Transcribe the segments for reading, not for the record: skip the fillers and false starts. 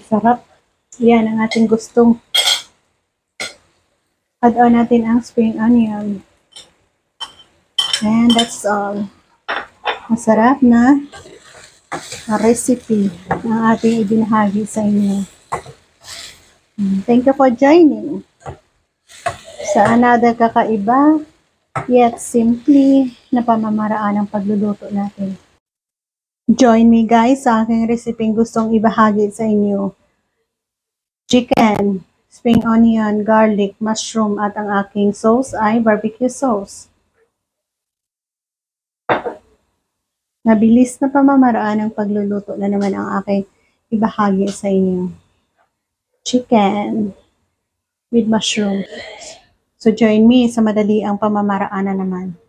Sarap. Yan ang ating gustong. Add on natin ang spring onion. And that's all. Masarap na recipe ng ating ibinahagi sa inyo. Thank you for joining sa another kakaiba yet simply na pamamaraan ng pagluluto natin. Join me guys sa aking resepeng gustong ibahagi sa inyo. Chicken, spring onion, garlic, mushroom at ang aking sauce ay barbecue sauce. Mabilis na pamamaraan ng pagluluto na naman ang aking ibahagi sa inyo. Chicken with mushroom. So join me sa madali ang pamamaraan na naman.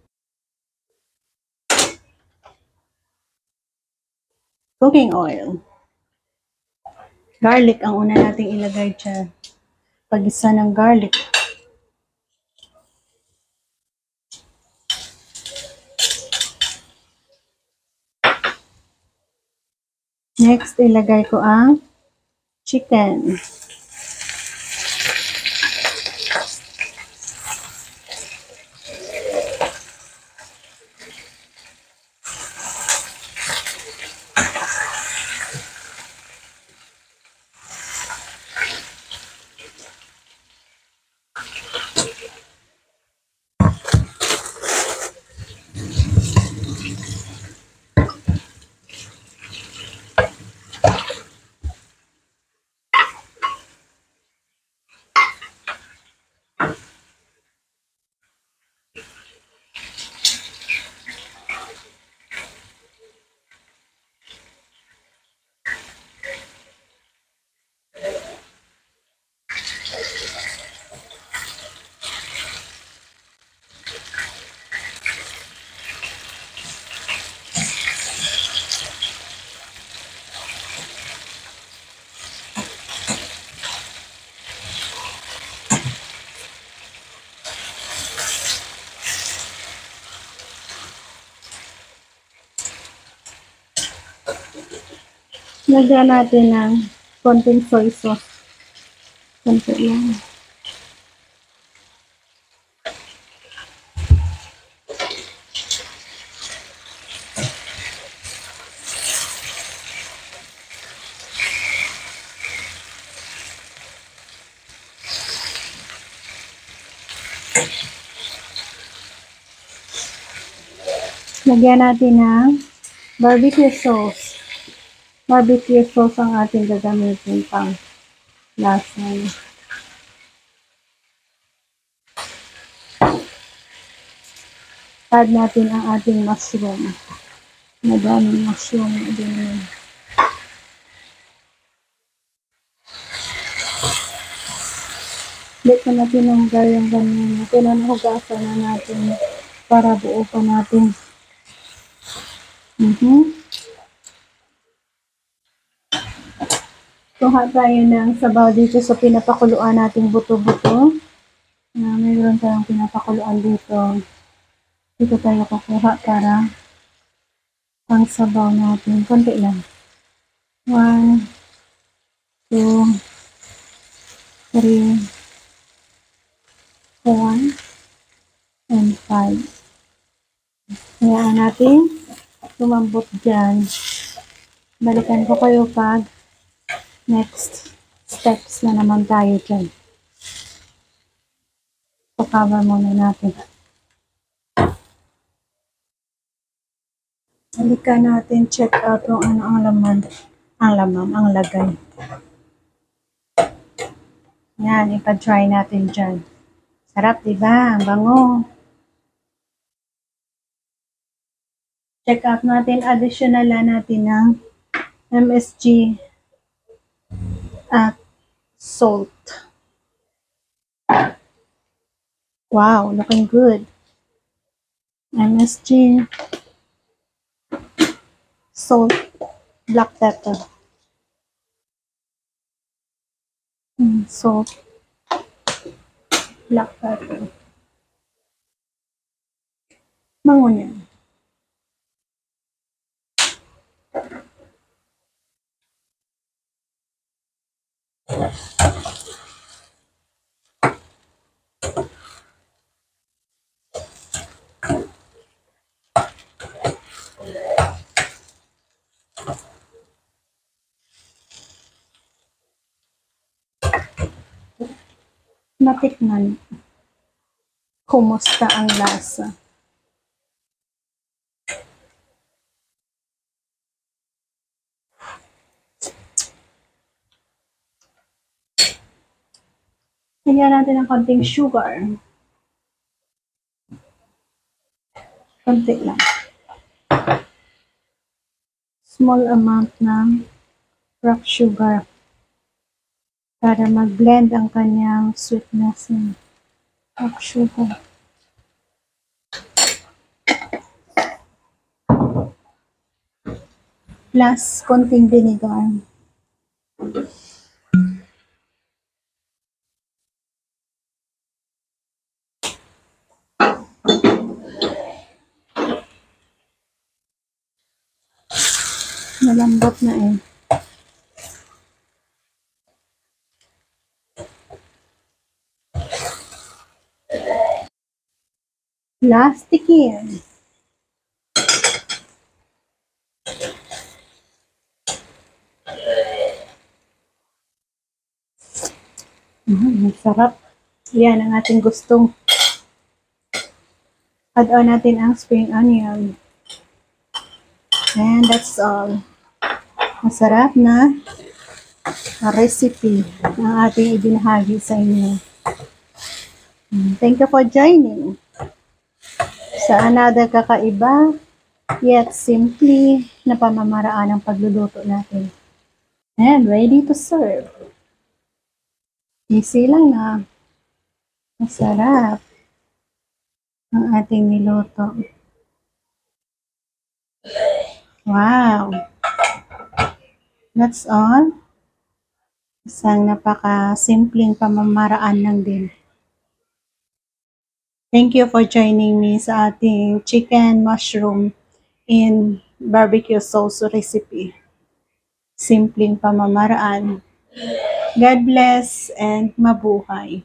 Cooking oil. Garlic ang una nating ilagay dyan. Pag-isa ng garlic. Next, ilagay ko ang chicken. Lagyan natin ng konting soy sauce. Konti lang. Lagyan natin ng barbecue sauce. Barbecue sauce ang ating gagamitin pang lasa. Add natin ang ating mushroom. Madaming mushroom din. Hindi pa natin hanggang yung ganyan. Pinahugasan na natin para buo pa natin. Kuha tayo ng sabaw dito sa pinapakuluan nating buto-buto. Mayroon tayong pinapakuluan dito. Dito tayo kukuha para pang sabaw natin. Konti lang. 1, 2, 3, 4, and 5. Hayaan natin lumambot dyan. Balikan ko kayo pag next steps na naman tayo dyan. Cover muna natin. Balikan natin, check out kung ano ang laman. Ang lagay. Yan, ipa-try natin dyan. Sarap, diba? Ang bango. Check out natin, additional na natin ng MSG at salt. Wow, looking good. MSG, salt, black pepper. Salt, black pepper. Bango niyan. Natikman. Kumusta ang lasa? Lagyan natin ng konting sugar. Konti lang. Small amount ng rock sugar para mag-blend ang kanyang sweetness ng rock sugar. Plus konting vinegar. Malambot na eh. Plastikin. Sarap. Yan ang ating gustong. Add on natin ang spring onion. And that's all. Masarap na recipe ang ating ibinahagi sa inyo. Thank you for joining sa another kakaiba yet simply na pamamaraan ng pagluluto natin. And ready to serve. Easy lang na. Masarap ang ating niluto. Wow! That's all. Isang napaka-simpleng pamamaraan lang din. Thank you for joining me sa ating chicken mushroom in barbecue sauce recipe. Simpleng pamamaraan. God bless and mabuhay.